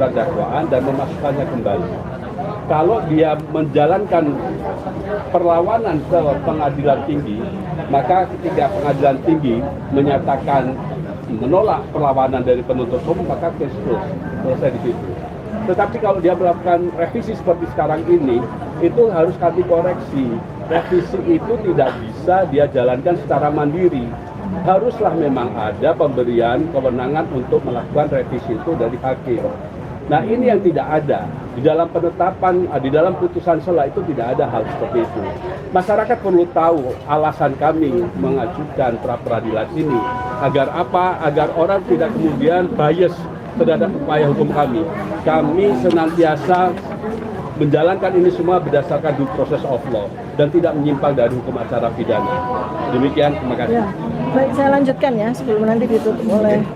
surat dakwaan dan memasukkannya kembali. Kalau dia menjalankan perlawanan ke pengadilan tinggi, maka ketika pengadilan tinggi menyatakan menolak perlawanan dari penuntut umum, maka case close, selesai di situ. Tetapi kalau dia melakukan revisi seperti sekarang ini, itu harus kami koreksi. Revisi itu tidak bisa dia jalankan secara mandiri. Haruslah memang ada pemberian kewenangan untuk melakukan revisi itu dari hakim. Nah, ini yang tidak ada. Di dalam penetapan, di dalam putusan sela itu tidak ada hal seperti itu. Masyarakat perlu tahu alasan kami mengajukan pra-peradilan ini. Agar apa? Agar orang tidak kemudian bias terhadap upaya hukum kami. Kami senantiasa menjalankan ini semua berdasarkan due process of law dan tidak menyimpang dari hukum acara pidana. Demikian, terima kasih. Ya, baik, saya lanjutkan ya sebelum nanti ditutup oleh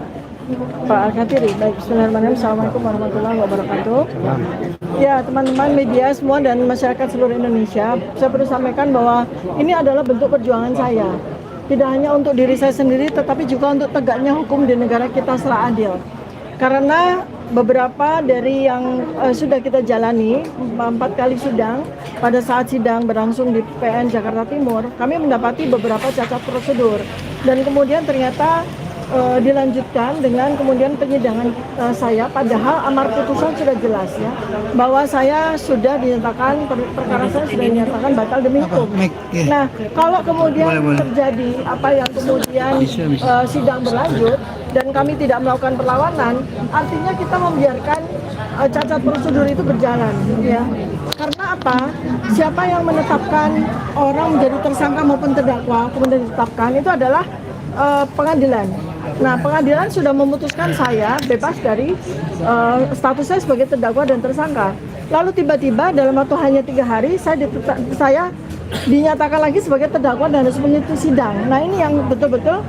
Pak Al-Khatiri. Baik, bismillahirrahmanirrahim. Assalamualaikum warahmatullahi wabarakatuh. Ya, teman-teman media semua dan masyarakat seluruh Indonesia, saya perlu sampaikan bahwa ini adalah bentuk perjuangan saya. Tidak hanya untuk diri saya sendiri, tetapi juga untuk tegaknya hukum di negara kita secara adil. Karena beberapa dari yang sudah kita jalani, 4 kali sidang, pada saat sidang berlangsung di PN Jakarta Timur, kami mendapati beberapa cacat prosedur. Dan kemudian ternyata dilanjutkan dengan kemudian penyidangan saya, padahal amar putusan sudah jelas ya, bahwa saya sudah dinyatakan, perkara saya sudah dinyatakan batal demi hukum. Nah, kalau kemudian terjadi apa yang kemudian sidang berlanjut dan kami tidak melakukan perlawanan, artinya kita membiarkan cacat prosedur itu berjalan ya. Karena apa? Siapa yang menetapkan orang menjadi tersangka maupun terdakwa kemudian ditetapkan itu adalah pengadilan. Nah, pengadilan sudah memutuskan saya bebas dari status saya sebagai terdakwa dan tersangka. Lalu tiba-tiba dalam waktu hanya 3 hari saya dinyatakan lagi sebagai terdakwa dan harus mengikuti sidang. Nah, ini yang betul-betul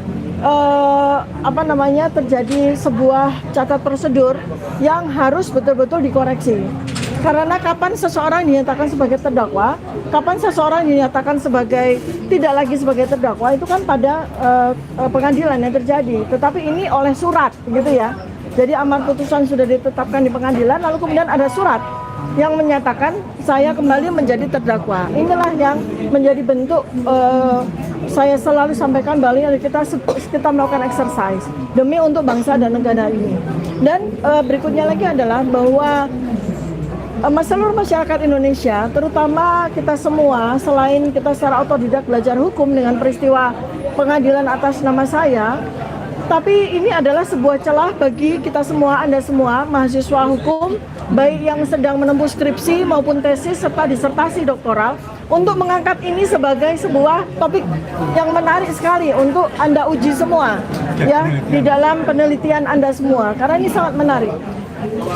terjadi sebuah cacat prosedur yang harus betul-betul dikoreksi. Karena kapan seseorang dinyatakan sebagai terdakwa, kapan seseorang dinyatakan sebagai tidak lagi sebagai terdakwa, itu kan pada pengadilan yang terjadi. Tetapi ini oleh surat, gitu ya. Jadi amar putusan sudah ditetapkan di pengadilan, lalu kemudian ada surat yang menyatakan saya kembali menjadi terdakwa. Inilah yang menjadi bentuk saya selalu sampaikan bahwa kita melakukan exercise demi untuk bangsa dan negara ini. Dan berikutnya lagi adalah bahwa seluruh masyarakat Indonesia, terutama kita semua, selain kita secara otodidak belajar hukum dengan peristiwa pengadilan atas nama saya, tapi ini adalah sebuah celah bagi kita semua, Anda semua, mahasiswa hukum, baik yang sedang menempuh skripsi maupun tesis serta disertasi doktoral, untuk mengangkat ini sebagai sebuah topik yang menarik sekali untuk Anda uji semua, ya, di dalam penelitian Anda semua, karena ini sangat menarik.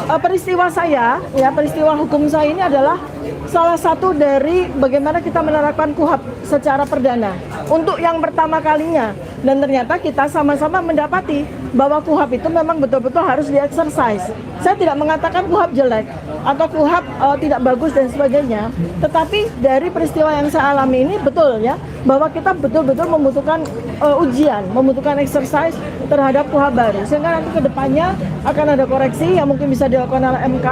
Peristiwa saya, ya, peristiwa hukum saya ini adalah salah satu dari bagaimana kita menerapkan KUHP secara perdana untuk yang pertama kalinya. Dan ternyata kita sama-sama mendapati bahwa KUHP itu memang betul-betul harus di-exercise. Saya tidak mengatakan KUHP jelek atau KUHP tidak bagus dan sebagainya, tetapi dari peristiwa yang saya alami ini betul ya, bahwa kita betul-betul membutuhkan ujian, membutuhkan exercise terhadap KUHP baru, sehingga nanti ke depannya akan ada koreksi yang mungkin bisa dilakukan oleh MK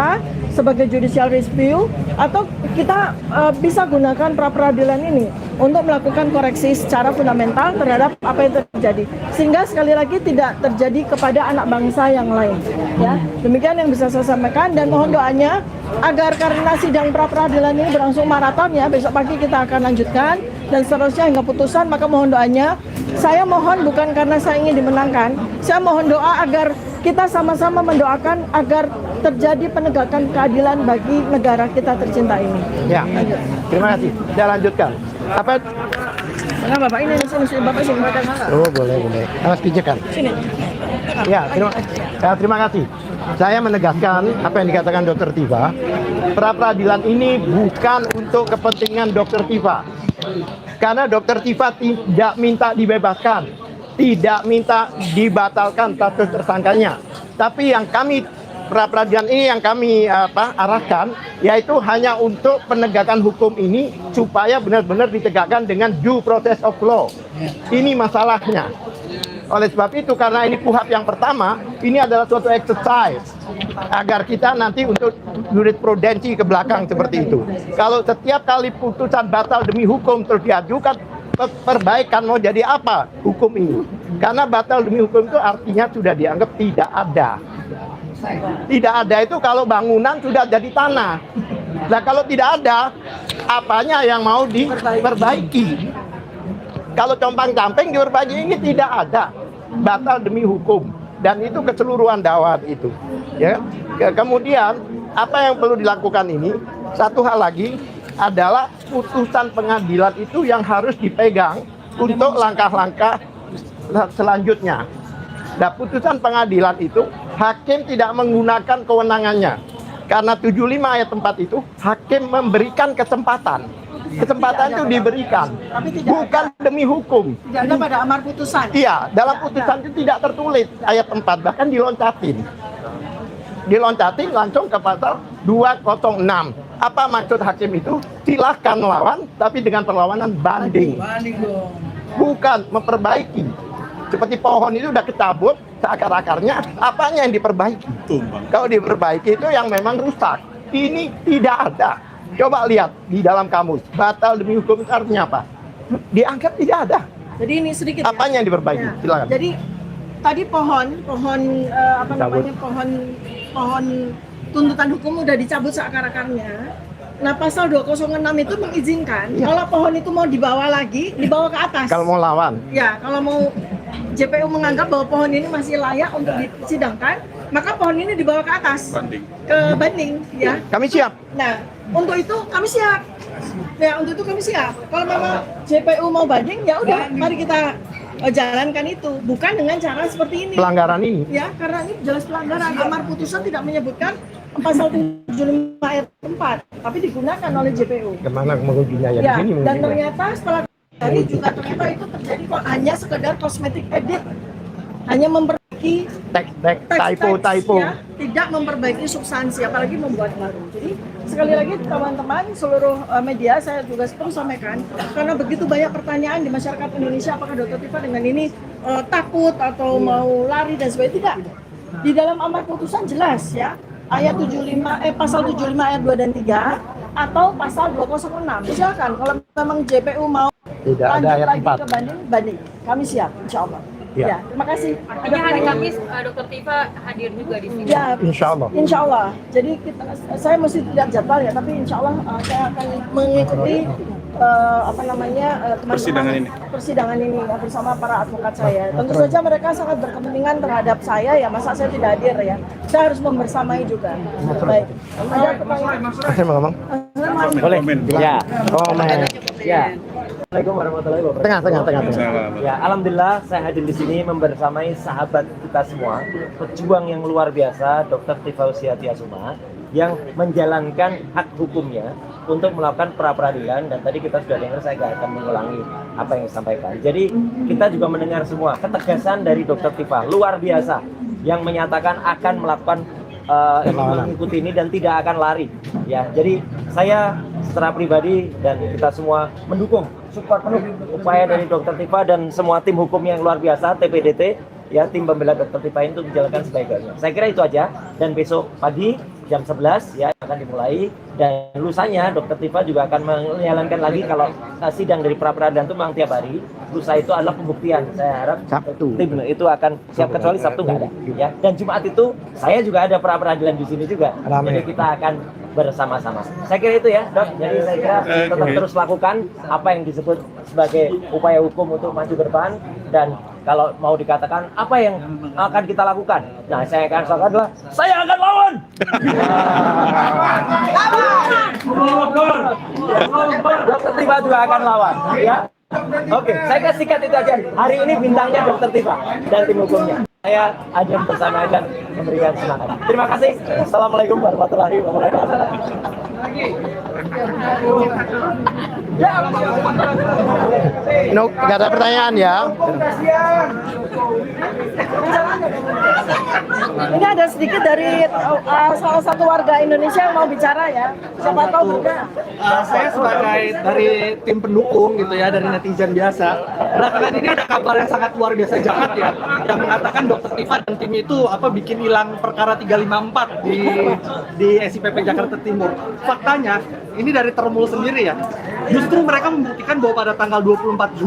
sebagai judicial review, atau kita bisa gunakan pra-peradilan ini untuk melakukan koreksi secara fundamental terhadap apa yang terjadi, sehingga sekali lagi tidak terjadi kepada anak bangsa yang lain ya. Demikian yang bisa saya sampaikan, dan mohon doanya agar karena sidang pra-peradilan ini berlangsung maraton ya, besok pagi kita akan lanjutkan dan seterusnya hingga putusan, maka mohon doanya. Saya mohon bukan karena saya ingin dimenangkan, saya mohon doa agar kita sama-sama mendoakan agar terjadi penegakan keadilan bagi negara kita tercinta ini. Ya, terima kasih. Saya lanjutkan. Apa? Nah, Bapak ini sini Bapak sini. Oh, boleh. Mas pijakan. Sini. Ya, terima kasih. Saya menegaskan apa yang dikatakan Dr. Tifa. Pra-peradilan ini bukan untuk kepentingan Dr. Tifa. Karena Dr. Tifa tidak minta dibebaskan, tidak minta dibatalkan status tersangkanya. Tapi yang kami pra-peradilan ini yang kami arahkan, yaitu hanya untuk penegakan hukum ini supaya benar-benar ditegakkan dengan due process of law. Ini masalahnya. Oleh sebab itu, karena ini KUHP yang pertama, ini adalah suatu exercise agar kita nanti untuk jurisprudensi ke belakang seperti itu. Kalau setiap kali putusan batal demi hukum terus diajukan, perbaikan mau jadi apa hukum ini? Karena batal demi hukum itu artinya sudah dianggap tidak ada. Tidak ada itu kalau bangunan sudah jadi tanah. Nah kalau tidak ada, apanya yang mau diperbaiki? Kalau compang-camping diperbaiki, ini tidak ada. Batal demi hukum. Dan itu keseluruhan dakwah itu. Ya. Kemudian, apa yang perlu dilakukan ini? Satu hal lagi adalah putusan pengadilan itu yang harus dipegang untuk langkah-langkah selanjutnya. Nah, putusan pengadilan itu, hakim tidak menggunakan kewenangannya. Karena 75 ayat 4 itu, hakim memberikan kesempatan. Kesempatan itu diberikan, bukan demi hukum. Tidak ada pada amar putusan. Iya, dalam putusan itu tidak tertulis ayat 4, bahkan diloncatin. Diloncatin langsung ke pasal 206. Apa maksud hakim itu? Silahkan melawan, tapi dengan perlawanan banding. Bukan memperbaiki. Seperti pohon itu udah kecabut, seakar-akarnya, apanya yang diperbaiki? Kalau diperbaiki itu yang memang rusak. Ini tidak ada. Coba lihat di dalam kamus, batal demi hukum itu artinya apa? Dianggap tidak ada. Jadi ini sedikit. Apanya yang diperbaiki? Ya. Silakan. Jadi tadi pohon tuntutan hukum udah dicabut seakar-akarnya. Nah, pasal 206 itu mengizinkan kalau pohon itu mau dibawa lagi, dibawa ke atas. Kalau mau lawan. Ya, kalau mau JPU menganggap bahwa pohon ini masih layak untuk disidangkan, maka pohon ini dibawa ke atas. Ke banding, ya. Kami siap. Nah, untuk itu kami siap. Ya, untuk itu kami siap. Kalau memang JPU mau banding, ya udah, mari kita jalankan itu. Bukan dengan cara seperti ini. Pelanggaran ini. Ya, karena ini jelas pelanggaran. Amar putusan tidak menyebutkan pasal 75 ayat 4, tapi digunakan oleh JPU. Kemana mengujinya ya? Ya, Di sini dan mengujinya. ternyata setelah dari juga ternyata itu terjadi kok hanya sekedar cosmetic edit. Hanya memperbaiki Teks, teks, typo. ya, tidak memperbaiki substansi, apalagi membuat baru. Jadi sekali lagi teman-teman seluruh media saya juga perlu sampaikan, karena begitu banyak pertanyaan di masyarakat Indonesia, apakah Dr. Tifa dengan ini takut atau mau lari dan sebagainya. Tidak. Di dalam amar putusan jelas ya, ayat 75 pasal 75 ayat 2 dan 3 atau pasal 206. Silakan kalau memang JPU mau Tidak ada lanjut ayat lagi 4. ke banding, kami siap insyaallah. Ya. Ya, terima kasih. Artinya hari Kamis Dr. Tifa hadir juga di sini. Ya, Insya Allah. insya Allah. Jadi saya mesti tidak jadwal ya, tapi insya Allah saya akan mengikuti teman-teman persidangan ini ya, bersama para advokat saya. Tentu saja mereka sangat berkepentingan terhadap saya ya, masa saya tidak hadir ya. Saya harus membersamai juga. Baik. Ada pertanyaan? Saya mau ngomong. Boleh? Ya. Komen. Ya. Assalamualaikum warahmatullahi wabarakatuh. Tengah. Ya, alhamdulillah saya hadir di sini membersamai sahabat kita semua, pejuang yang luar biasa, Dr. Tifa Usiati Asuma, yang menjalankan hak hukumnya untuk melakukan pra-peradilan. Dan tadi kita sudah dengar, saya nggak akan mengulangi apa yang disampaikan. Jadi kita juga mendengar semua ketegasan dari Dr. Tifa luar biasa yang menyatakan akan melakukan mengikuti ini dan tidak akan lari. Ya, jadi saya secara pribadi dan kita semua mendukung support penuh upaya dari Dr. Tifa dan semua tim hukum yang luar biasa, TPDT, ya, tim pembela Dr. Tifa itu menjalankan sebaik-baiknya. Saya kira itu aja, dan besok pagi jam 11 ya akan dimulai, dan lusanya Dr. Tifa juga akan menjalankan lagi. Kalau sidang dari pra-peradilan itu memang tiap hari, lusa itu adalah pembuktian. Saya harap Sabtu. tim itu akan siap, kecuali Sabtu nggak ada ya, dan Jumat itu saya juga ada pra-peradilan di sini juga. Rame. Jadi kita akan bersama-sama. Saya kira itu ya, Dok. Jadi saya kira tetap terus lakukan apa yang disebut sebagai upaya hukum untuk maju ke depan. Dan kalau mau dikatakan apa yang akan kita lakukan, nah saya akan katakan adalah saya akan lawan. Dr. Tifa juga akan lawan, ya. Oke, saya kasih sikat itu aja. Hari ini bintangnya Dr. Tifa dan tim hukumnya. Saya ajak bersama dan memberikan semangat. Terima kasih. Assalamualaikum warahmatullahi wabarakatuh. No, nggak ada pertanyaan ya. Ini ada sedikit dari salah satu warga Indonesia yang mau bicara ya. Siapa tahu juga. Saya sebagai dari tim pendukung gitu ya, dari netizen biasa, belakangan ini ada kabar yang sangat luar biasa jahat ya, yang mengatakan Dr. Tifa dan tim itu bikin hilang perkara 354 di SIPP Jakarta Timur. Faktanya ini dari Termul sendiri ya, justru mereka membuktikan bahwa pada tanggal 24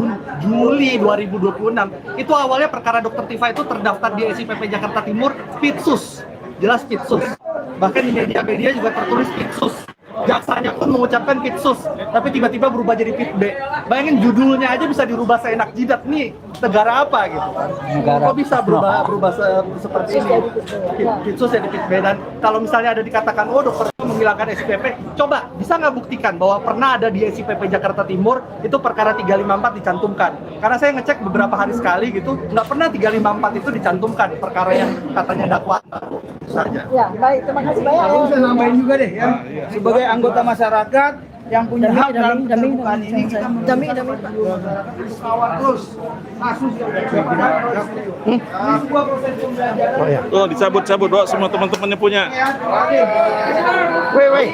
Juli 2026 itu awalnya perkara Dr. Tifa itu terdaftar di SIPP Jakarta Timur Pitsus, jelas Pitsus, bahkan di media-media juga tertulis Pitsus. Jaksanya pun mengucapkan Pitsus, tapi tiba-tiba berubah jadi Pitb. Bayangin judulnya aja bisa dirubah seenak jidat. Nih negara apa gitu kan? Kok bisa berubah seperti ini? Pitsus jadi Pitb. Dan kalau misalnya ada dikatakan, oh dokter menghilangkan SIPP, coba bisa nggak buktikan bahwa pernah ada di SIPP Jakarta Timur itu perkara 354 dicantumkan? Karena saya ngecek beberapa hari sekali gitu, nggak pernah 354 itu dicantumkan perkara yang katanya dakwaan saja. Ya, baik. Terima kasih banyak. Aku bisa nambahin juga deh ya, sebagai anggota masyarakat yang punya hak dalam keterbukaan ini, kita Dami. kawal terus kasus yang sebuah proses pembelajaran. Oh ya. Oh, dicabut-cabut, Dok, semua teman-temannya punya. Wait.